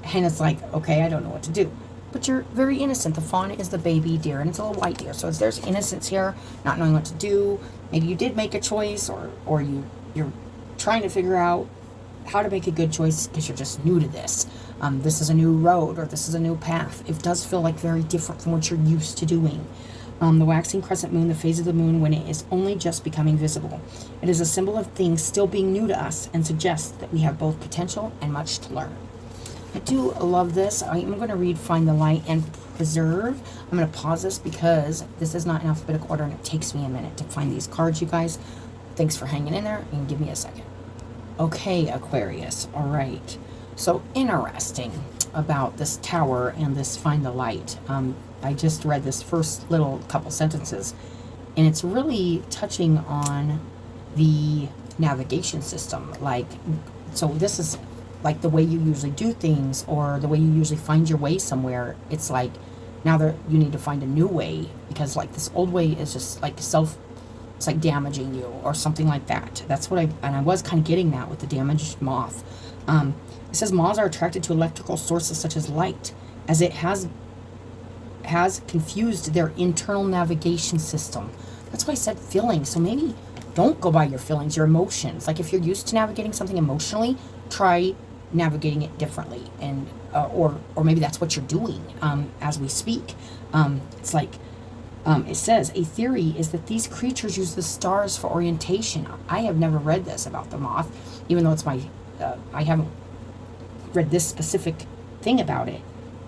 and it's like, okay, I don't know what to do. But you're very innocent. The fawn is the baby deer, and it's a little white deer. So there's innocence here, not knowing what to do. Maybe you did make a choice, or you're trying to figure out how to make a good choice because you're just new to this. This is a new road, or this is a new path. It does feel like very different from what you're used to doing. The waxing crescent moon, the phase of the moon when it is only just becoming visible. It is a symbol of things still being new to us and suggests that we have both potential and much to learn. I do love this. I'm going to read Find the Light and Preserve. I'm going to pause this because this is not in alphabetical order, and it takes me a minute to find these cards, you guys. Thanks for hanging in there, and give me a second. Okay, Aquarius. All right. So interesting about this tower and this Find the Light. I just read this first little couple sentences, and it's really touching on the navigation system. Like, so this is like the way you usually do things, or the way you usually find your way somewhere. It's like now that you need to find a new way, because like this old way is just like it's like damaging you or something like that. That's what I was kind of getting that with the damaged moth. It says moths are attracted to electrical sources such as light, as it has confused their internal navigation system. That's why I said feelings. So maybe don't go by your feelings, your emotions. Like if you're used to navigating something emotionally, try navigating it differently, and or maybe that's what you're doing as we speak. It's like it says a theory is that these creatures use the stars for orientation. I have never read this about the moth, even though it's my I haven't read this specific thing about it,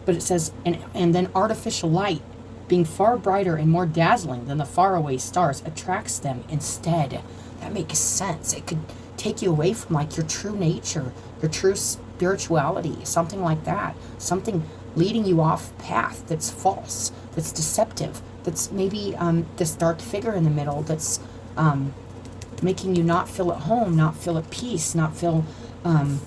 but it says and then artificial light, being far brighter and more dazzling than the faraway stars, attracts them instead. That makes sense. It could take you away from like your true nature, your true spirituality, something like that. Something leading you off path that's false, that's deceptive, that's maybe this dark figure in the middle that's making you not feel at home, not feel at peace, not feel and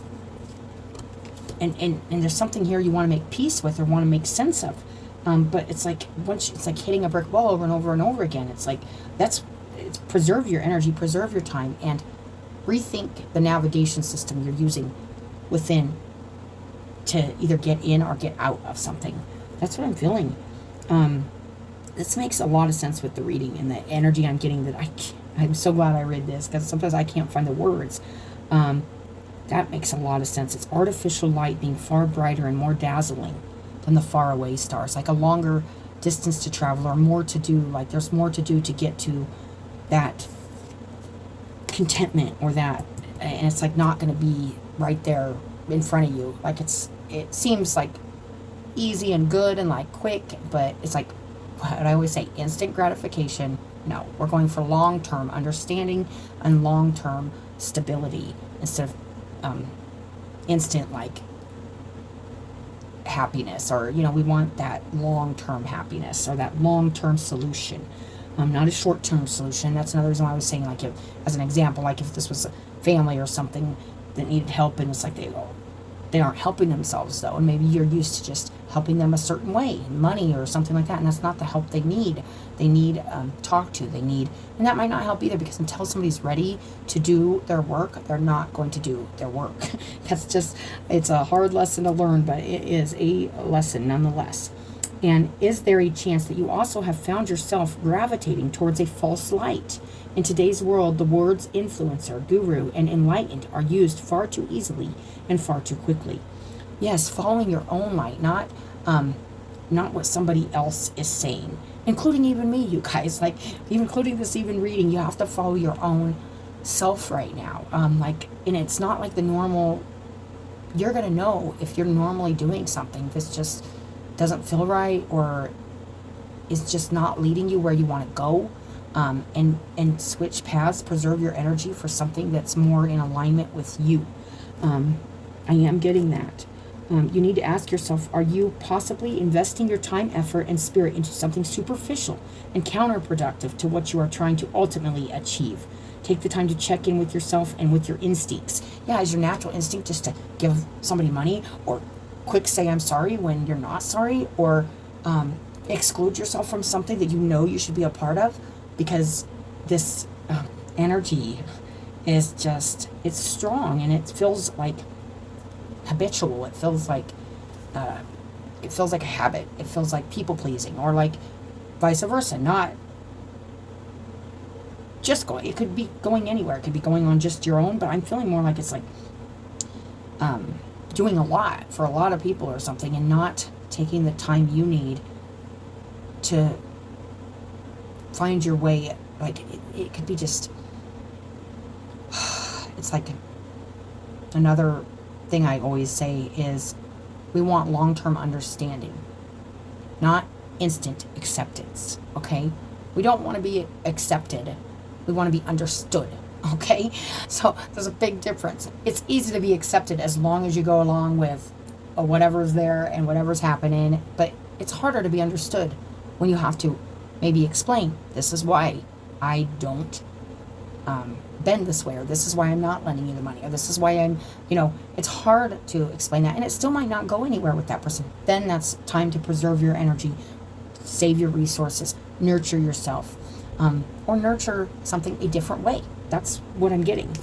there's something here you want to make peace with or want to make sense of. But it's like it's like hitting a brick wall over and over and over again. It's like it's preserve your energy, preserve your time, and rethink the navigation system you're using within to either get in or get out of something. That's what I'm feeling. This makes a lot of sense with the reading and the energy I'm getting. I'm so glad I read this, because sometimes I can't find the words. That makes a lot of sense. It's artificial light being far brighter and more dazzling than the faraway stars, like a longer distance to travel, or more to do. Like there's more to do to get to that contentment, or that, and it's like not going to be right there in front of you. Like it seems like easy and good and like quick, but it's like what I always say, instant gratification. No, we're going for long-term understanding and long-term stability instead of instant like happiness, or we want that long-term happiness or that long-term solution. not a short-term solution. That's another reason why I was saying, like, if, as an example, like if this was a family or something that needed help, and it's like they aren't helping themselves though, and maybe you're used to just helping them a certain way, money or something like that, and that's not the help they need. They need talk to. They need, and that might not help either, because until somebody's ready to do their work, they're not going to do their work. That's just, it's a hard lesson to learn, but it is a lesson nonetheless. And is there a chance that you also have found yourself gravitating towards a false light? In today's world, the words influencer, guru, and enlightened are used far too easily and far too quickly. Yes, following your own light, not what somebody else is saying, including even me, you guys. Like, even including this, even reading, you have to follow your own self right now. And it's not like the normal. You're gonna know if you're normally doing something that's just doesn't feel right, or is just not leading you where you want to go, and switch paths, preserve your energy for something that's more in alignment with you. I am getting that. You need to ask yourself, are you possibly investing your time, effort, and spirit into something superficial and counterproductive to what you are trying to ultimately achieve? Take the time to check in with yourself and with your instincts. Yeah, is your natural instinct just to give somebody money, or quick say I'm sorry when you're not sorry, or exclude yourself from something that you know you should be a part of, because this energy is just, it's strong, and it feels like habitual. It feels like a habit. It feels like people pleasing, or like vice versa. Not just going, it could be going anywhere. It could be going on just your own, but I'm feeling more like it's like doing a lot for a lot of people or something, and not taking the time you need to find your way. Like, it could be just, it's like another thing I always say is, we want long-term understanding, not instant acceptance. Okay, we don't want to be accepted, we want to be understood. Okay, so there's a big difference. It's easy to be accepted as long as you go along with whatever's there and whatever's happening, but it's harder to be understood when you have to maybe explain, this is why I don't bend this way, or this is why I'm not lending you the money, or this is why I'm, it's hard to explain that, and it still might not go anywhere with that person. Then that's time to preserve your energy, save your resources, nurture yourself, or nurture something a different way. That's what I'm getting.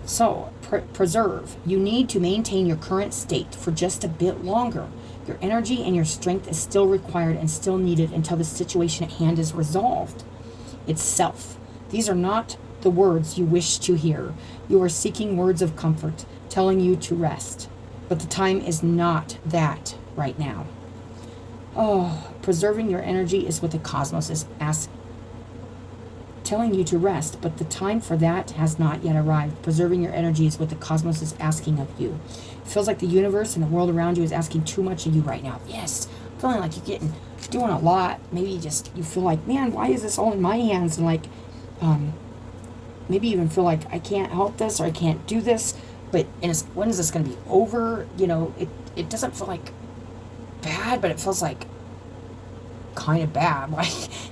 So, preserve. You need to maintain your current state for just a bit longer. Your energy and your strength is still required and still needed until the situation at hand is resolved itself. These are not the words you wish to hear. You are seeking words of comfort, telling you to rest. But the time is not that right now. Oh, preserving your energy is what the cosmos is telling you to rest, but the time for that has not yet arrived. Preserving your energy is what the cosmos is asking of you. It feels like the universe and the world around you is asking too much of you right now. Yes, feeling like you're doing a lot. Maybe just you feel like, man, why is this all in my hands? And like, maybe even feel like I can't help this, or I can't do this. But when is this going to be over? It doesn't feel like bad, but it feels like kind of bad. Like,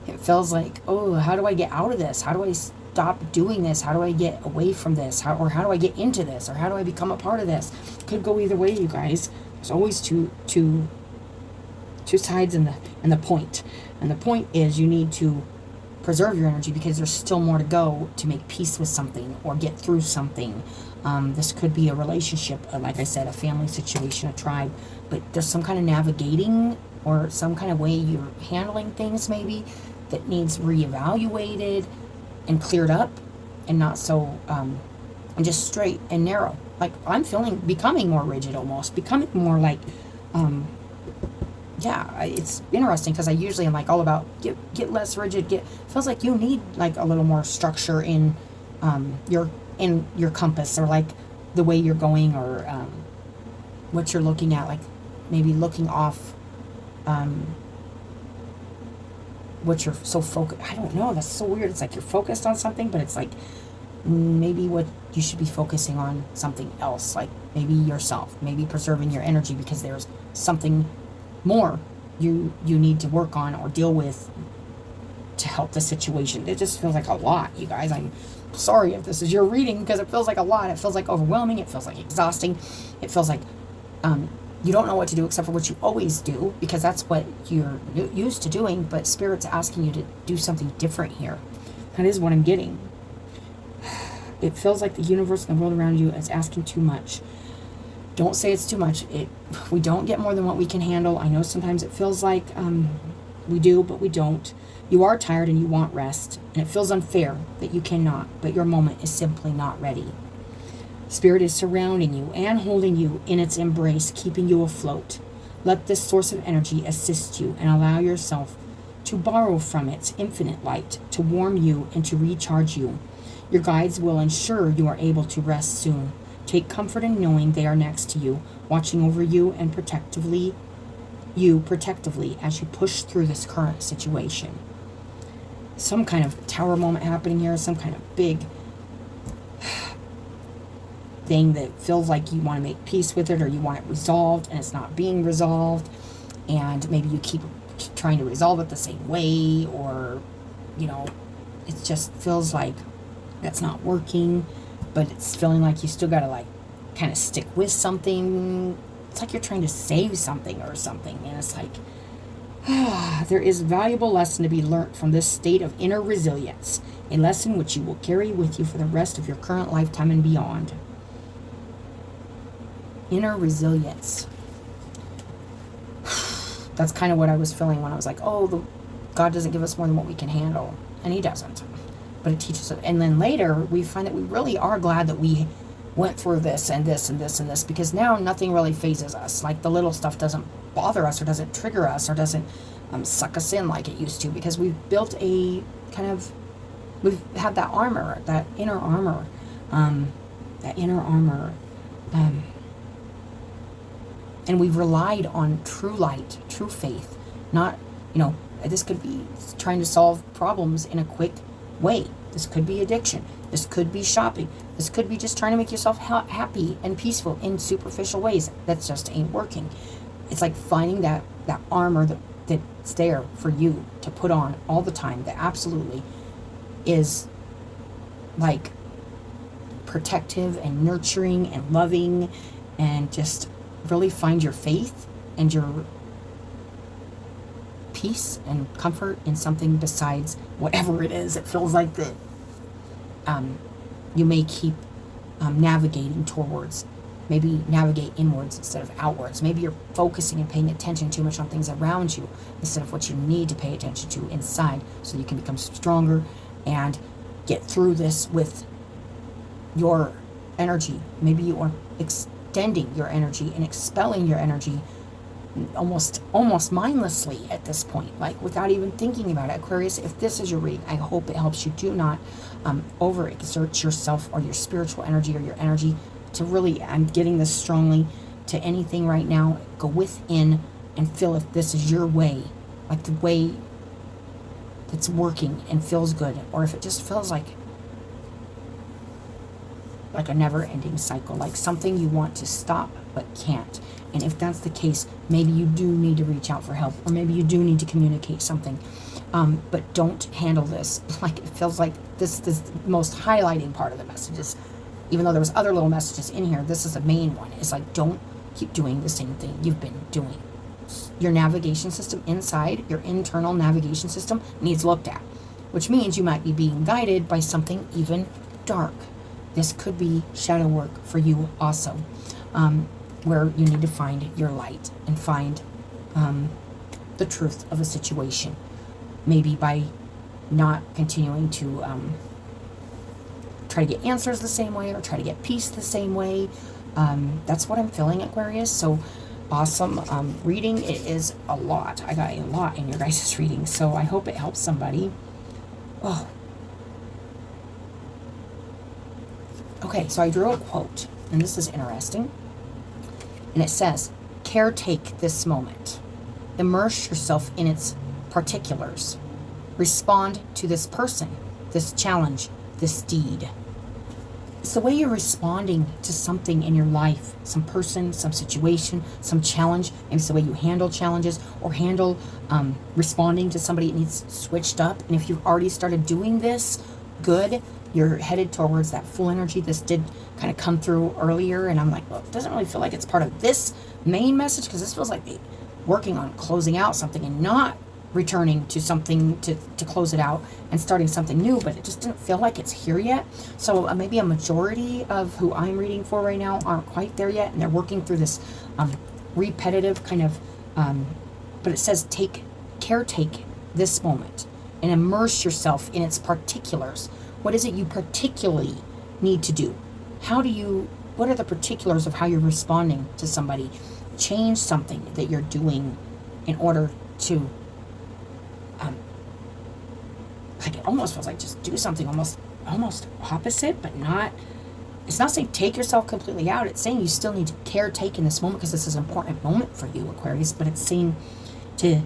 it feels like, oh, how do I get out of this? How do I stop doing this? How do I get away from this? How do I get into this? Or how do I become a part of this? Could go either way, you guys. There's always two sides in the point. And the point is, you need to preserve your energy, because there's still more to go to make peace with something or get through something. This could be a relationship, like I said, a family situation, a tribe, but there's some kind of navigating or some kind of way you're handling things maybe that needs reevaluated and cleared up, and not so and just straight and narrow. Like, I'm becoming more rigid, almost becoming more like it's interesting, because I usually am like all about get less rigid, feels like you need like a little more structure in your compass, or like the way you're going, or what you're looking at, like maybe looking off what you're so focused. I don't know, that's so weird. It's like you're focused on something, but it's like maybe what you should be focusing on something else, like maybe yourself, maybe preserving your energy, because there's something more you need to work on or deal with to help the situation. It just feels like a lot, you guys. I'm sorry if this is your reading, because it feels like a lot. It feels like overwhelming. It feels like exhausting. It feels like you don't know what to do except for what you always do, because that's what you're used to doing, but Spirit's asking you to do something different here. That is what I'm getting. It feels like the universe and the world around you is asking too much. Don't say it's too much. We don't get more than what we can handle. I know sometimes it feels like we do, but we don't. You are tired and you want rest, and it feels unfair that you cannot, but your moment is simply not ready. Spirit is surrounding you and holding you in its embrace, keeping you afloat. Let this source of energy assist you, and allow yourself to borrow from its infinite light to warm you and to recharge you. Your guides will ensure you are able to rest soon. Take comfort in knowing they are next to you, watching over you and protectively as you push through this current situation. Some kind of tower moment happening here, some kind of big thing that feels like you want to make peace with it, or you want it resolved and it's not being resolved, and maybe you keep trying to resolve it the same way, or it just feels like that's not working, but it's feeling like you still gotta kind of stick with something. It's like you're trying to save something or something, and it's like there is a valuable lesson to be learned from this state of inner resilience, a lesson which you will carry with you for the rest of your current lifetime and beyond. Inner resilience. That's kind of what I was feeling when I was like, God doesn't give us more than what we can handle. And he doesn't. But it teaches us. And then later, we find that we really are glad that we went through this and this and this and this, because now nothing really phases us. Like the little stuff doesn't bother us, or doesn't trigger us, or doesn't suck us in like it used to, because we've built we've had that armor, that inner armor, and we've relied on true light, true faith. Not, this could be trying to solve problems in a quick way. This could be addiction. This could be shopping. This could be just trying to make yourself happy and peaceful in superficial ways. That just ain't working. It's like finding that armor that's there for you to put on all the time, that absolutely is like protective and nurturing and loving, and just really find your faith and your peace and comfort in something besides whatever it is. It feels like that you may keep navigating towards. Maybe navigate inwards instead of outwards. Maybe you're focusing and paying attention too much on things around you instead of what you need to pay attention to inside, so you can become stronger and get through this with your energy. Maybe you are extending your energy and expelling your energy almost mindlessly at this point, like without even thinking about it. Aquarius, if this is your reading, I hope it helps you. Do not overexert yourself or your spiritual energy or your energy to really, I'm getting this strongly, to anything right now. Go within and feel if this is your way, like the way that's working and feels good, or if it just feels like a never-ending cycle, like something you want to stop but can't. And if that's the case, maybe you do need to reach out for help, or maybe you do need to communicate something. But don't handle this like it feels like this is the most highlighting part of the messages. Even though there was other little messages in here, this is the main one. It's like, don't keep doing the same thing you've been doing. Your navigation system inside, your internal navigation system, needs looked at, which means you might be being guided by something even dark. This could be shadow work for you also, where you need to find your light and find the truth of a situation. Maybe by not continuing to try to get answers the same way, or try to get peace the same way. That's what I'm feeling, Aquarius. So awesome reading. It is a lot. I got a lot in your guys' reading, so I hope it helps somebody. Oh. Okay, so I drew a quote, and this is interesting. And it says, caretake this moment. Immerse yourself in its particulars. Respond to this person, this challenge, this deed. It's the way you're responding to something in your life, some person, some situation, some challenge. Maybe it's the way you handle challenges or handle responding to somebody. It needs switched up. And if you've already started doing this, good. You're headed towards that full energy. This did kind of come through earlier, and I'm like, well, it doesn't really feel like it's part of this main message, because this feels like working on closing out something and not returning to something to close it out and starting something new, but it just didn't feel like it's here yet. So maybe a majority of who I'm reading for right now aren't quite there yet, and they're working through this repetitive kind of, but it says caretake this moment and immerse yourself in its particulars. What is it you particularly need to do? What are the particulars of how you're responding to somebody? Change something that you're doing in order to, like, it almost feels like just do something almost opposite, but not. It's not saying take yourself completely out. It's saying you still need to caretake in this moment, because this is an important moment for you, Aquarius, but it's saying to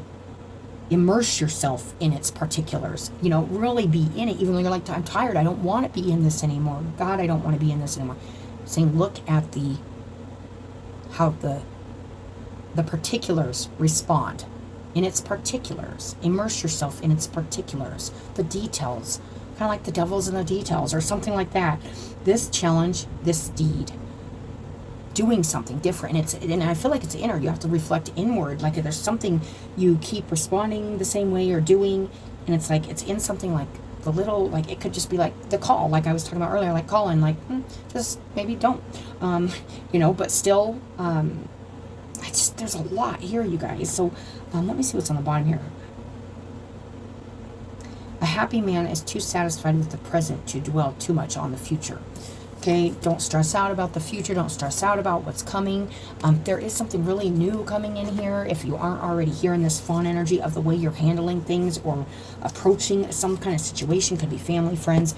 immerse yourself in its particulars, really be in it, even though you're like, I'm tired, I don't want to be in this anymore. God, I don't want to be in this anymore. Saying, look at how the particulars respond in its particulars. Immerse yourself in its particulars, the details, kind of like the devil's in the details or something like that. This challenge, this deed, doing something different, and I feel like it's inner. You have to reflect inward. Like, if there's something you keep responding the same way or doing, and it's like it's in something like the little, like, it could just be like the call, like I was talking about earlier, like calling, like just maybe don't, but still, there's a lot here, you guys. So let me see what's on the bottom here. A happy man is too satisfied with the present to dwell too much on the future. Okay, don't stress out about the future. Don't stress out about what's coming. There is something really new coming in here. If you aren't already hearing this fawn energy of the way you're handling things or approaching some kind of situation, could be family, friends,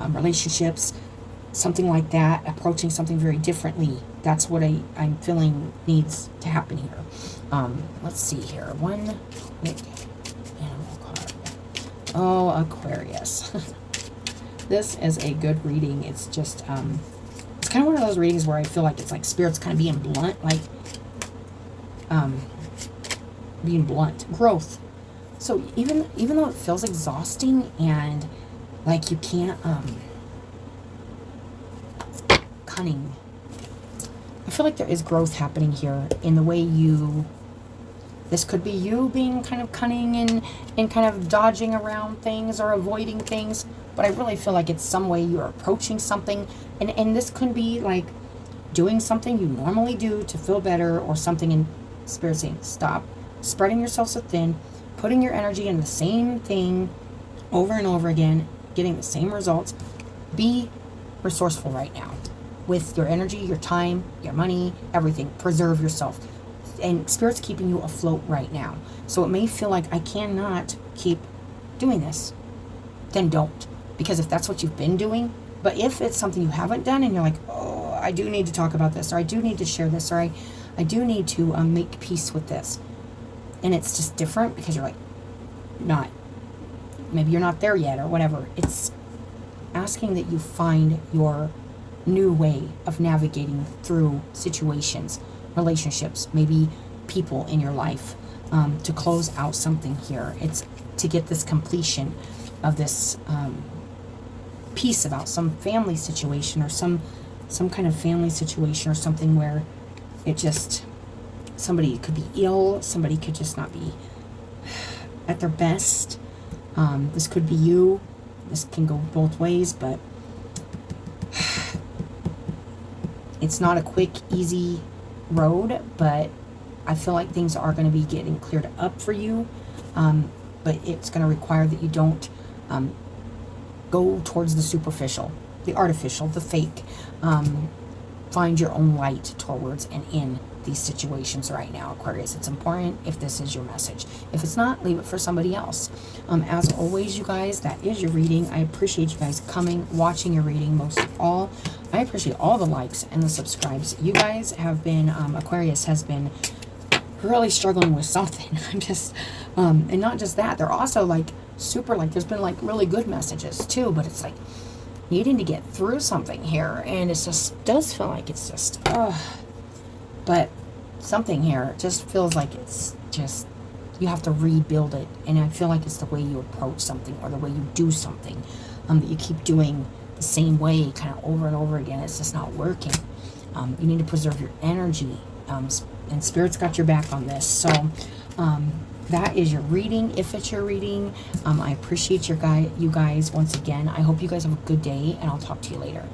relationships, something like that, approaching something very differently. That's what I'm feeling needs to happen here. Let's see here. One quick animal card. Oh, Aquarius. This is a good reading. It's just, it's kind of one of those readings where I feel like it's like Spirit's kind of being blunt, like, being blunt. Growth. So even though it feels exhausting and like you can't, cunning, I feel like there is growth happening here in the way this could be you being kind of cunning and kind of dodging around things or avoiding things. But I really feel like it's some way you're approaching something. And this could be like doing something you normally do to feel better, or something in Spirit saying, stop spreading yourself so thin, putting your energy in the same thing over and over again, getting the same results. Be resourceful right now with your energy, your time, your money, everything. Preserve yourself. And Spirit's keeping you afloat right now. So it may feel like I cannot keep doing this. Then don't. Because if that's what you've been doing, but if it's something you haven't done and you're like, oh, I do need to talk about this, or I do need to share this, or I do need to make peace with this. And it's just different because you're like, maybe you're not there yet or whatever. It's asking that you find your new way of navigating through situations, relationships, maybe people in your life, to close out something here. It's to get this completion of this piece about some family situation, or some kind of family situation, or something where it just, somebody could be ill, somebody could just not be at their best. This could be you. This can go both ways, but it's not a quick, easy road, but I feel like things are going to be getting cleared up for you, but it's going to require that you don't go towards the superficial, the artificial, the fake. Find your own light towards and in these situations right now, Aquarius. It's important if this is your message. If it's not, leave it for somebody else. As always, you guys, that is your reading. I appreciate you guys coming, watching your reading most of all. I appreciate all the likes and the subscribes. You guys have been, Aquarius has been really struggling with something. I'm just, and not just that, they're also like super, like there's been like really good messages too, but it's like needing to get through something here, and it just does feel like it's just, but something here just feels like it's just, you have to rebuild it, and I feel like it's the way you approach something or the way you do something, that you keep doing the same way kind of over and over again. It's just not working. You need to preserve your energy, and Spirit's got your back on this. So that is your reading, if it's your reading. I appreciate you guys once again. I hope you guys have a good day, and I'll talk to you later.